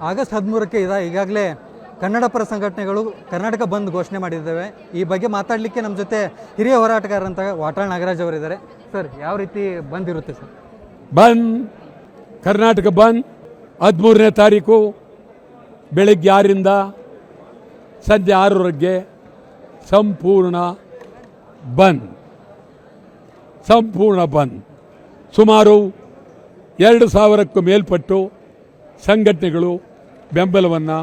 August 13ಕ್ಕೆ ಈಗಾಗಲೇ ಕನ್ನಡ ಪರ ಸಂಘಟನೆಗಳು ಕರ್ನಾಟಕ ಬಂದ್ ಘೋಷಣೆ ಮಾಡಿದ್ದೇವೆ. ಈ ಬಗ್ಗೆ ಮಾತಾಡಲಿಕ್ಕೆ ನಮ್ಮ ಜೊತೆ ಹಿರಿಯ ಹೋರಾಟಗಾರರಂತ ವಾಟಾಳ್ ನಾಗರಾಜ್ ಅವರಿದ್ದಾರೆ. ಸರ್, ಯಾವ ರೀತಿ ಬಂದ್ ಇರುತ್ತೆ ಸರ್? ಬಂದ್, ಕರ್ನಾಟಕ ಬಂದ್ 13ನೇ ತಾರೀಕು ಬೆಳಗ್ಗೆ 6ರಿಂದ ಸಂಜೆ 6ರವರೆಗೆ ಸಂಪೂರ್ಣ ಬಂದ್. ಸುಮಾರು 2000ಕ್ಕೂ ಮೇಲ್ಪಟ್ಟು ಸಂಘಟನೆಗಳು ಬೆಂಬಲವನ್ನು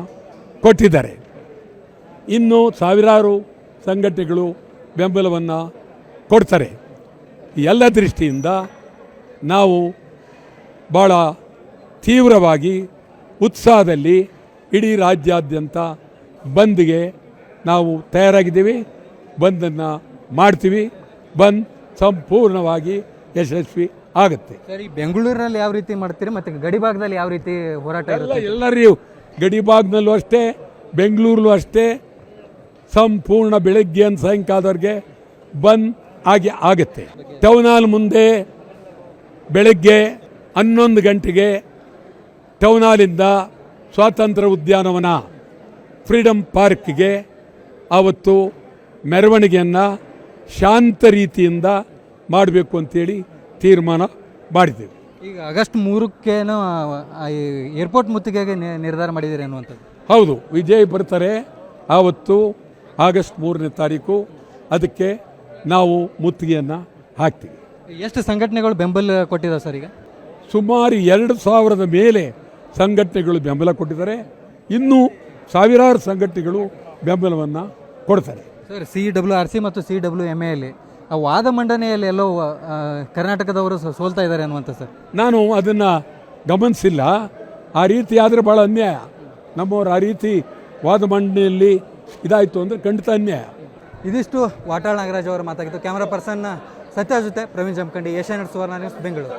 ಕೊಟ್ಟಿದ್ದಾರೆ. ಇನ್ನು ಸಾವಿರಾರು ಸಂಘಟನೆಗಳು ಬೆಂಬಲವನ್ನು ಕೊಡ್ತಾರೆ. ಎಲ್ಲ ದೃಷ್ಟಿಯಿಂದ ನಾವು ಭಾಳ ತೀವ್ರವಾಗಿ ಉತ್ಸಾಹದಲ್ಲಿ ಇಡೀ ರಾಜ್ಯಾದ್ಯಂತ ಬಂದ್ಗೆ ನಾವು ತಯಾರಾಗಿದ್ದೀವಿ. ಬಂದನ್ನು ಮಾಡ್ತೀವಿ. ಬಂದ್ ಸಂಪೂರ್ಣವಾಗಿ ಯಶಸ್ವಿ ಆಗುತ್ತೆ. ಸರ್, ಈ ಬೆಂಗಳೂರಿನಲ್ಲಿ ಯಾವ ರೀತಿ ಮಾಡ್ತೀರಿ ಮತ್ತು ಗಡಿ ಭಾಗದಲ್ಲಿ ಯಾವ ರೀತಿ ಹೋರಾಟ ಇರುತ್ತೆ? ಎಲ್ಲರಿಗೂ ಗಡಿ ಭಾಗದಲ್ಲೂ ಅಷ್ಟೇ, ಬೆಂಗಳೂರಲ್ಲೂ ಅಷ್ಟೇ ಸಂಪೂರ್ಣ ಬೆಳಗ್ಗೆ ಸಾಯಂಕಾಲದವರೆಗೆ ಬಂದ್ ಆಗುತ್ತೆ. ಟೌನ್ ಹಾಲ್ ಮುಂದೆ ಬೆಳಗ್ಗೆ 11 ಗಂಟೆಗೆ ಟೌನ್ ಹಾಲಿಂದ ಸ್ವಾತಂತ್ರ್ಯ ಉದ್ಯಾನವನ ಫ್ರೀಡಮ್ ಪಾರ್ಕ್ಗೆ ಆವತ್ತು ಮೆರವಣಿಗೆಯನ್ನು ಶಾಂತ ರೀತಿಯಿಂದ ಮಾಡಬೇಕು ಅಂತೇಳಿ ತೀರ್ಮಾನ ಮಾಡಿದ್ದೀವಿ. ಈಗ ಆಗಸ್ಟ್ 3ಕ್ಕೇನೋ ಏರ್ಪೋರ್ಟ್ ಮುತ್ತಿಗೆಗೆ ನಿರ್ಧಾರ ಮಾಡಿದ್ದೀರಿ ಅನ್ನುವಂಥದ್ದು? ಹೌದು, ವಿಜಯ್ ಬರ್ತಾರೆ ಆವತ್ತು ಆಗಸ್ಟ್ 3ನೇ ತಾರೀಕು. ಅದಕ್ಕೆ ನಾವು ಮುತ್ತಿಗೆಯನ್ನು ಹಾಕ್ತೀವಿ. ಎಷ್ಟು ಸಂಘಟನೆಗಳು ಬೆಂಬಲ ಕೊಟ್ಟಿದ್ದಾವೆ ಸರ್? ಈಗ ಸುಮಾರು 2000 ಮೇಲೆ ಸಂಘಟನೆಗಳು ಬೆಂಬಲ ಕೊಟ್ಟಿದ್ದಾರೆ. ಇನ್ನೂ ಸಾವಿರಾರು ಸಂಘಟನೆಗಳು ಬೆಂಬಲವನ್ನು ಕೊಡ್ತಾರೆ. ಸರ್, CWRC ಮತ್ತು CWMA ಆ ವಾದ ಮಂಡನೆಯಲ್ಲಿ ಎಲ್ಲೋ ಕರ್ನಾಟಕದವರು ಸೋಲ್ತಾ ಇದ್ದಾರೆ ಅನ್ನುವಂಥ ಸರ್? ನಾನು ಅದನ್ನು ಗಮನಿಸಿಲ್ಲ. ಆ ರೀತಿ ಆದರೆ ಭಾಳ ಅನ್ಯಾಯ. ನಮ್ಮವರು ಆ ರೀತಿ ವಾದ ಮಂಡನೆಯಲ್ಲಿ ಇದಾಯಿತು ಅಂದರೆ ಖಂಡಿತ ಅನ್ಯಾಯ. ಇದಿಷ್ಟು ವಾಟಾಳ್ ನಾಗರಾಜ್ ಅವರು ಮಾತಾಗಿತ್ತು. ಕ್ಯಾಮರಾ ಪರ್ಸನ್ ಸತ್ಯ ಜೊತೆ ಪ್ರವೀಣ್ ಜಮಖಂಡಿ, ಏಷ್ಯಾನೆಟ್ ಸುವರ್ಣ ನ್ಯೂಸ್, ಬೆಂಗಳೂರು.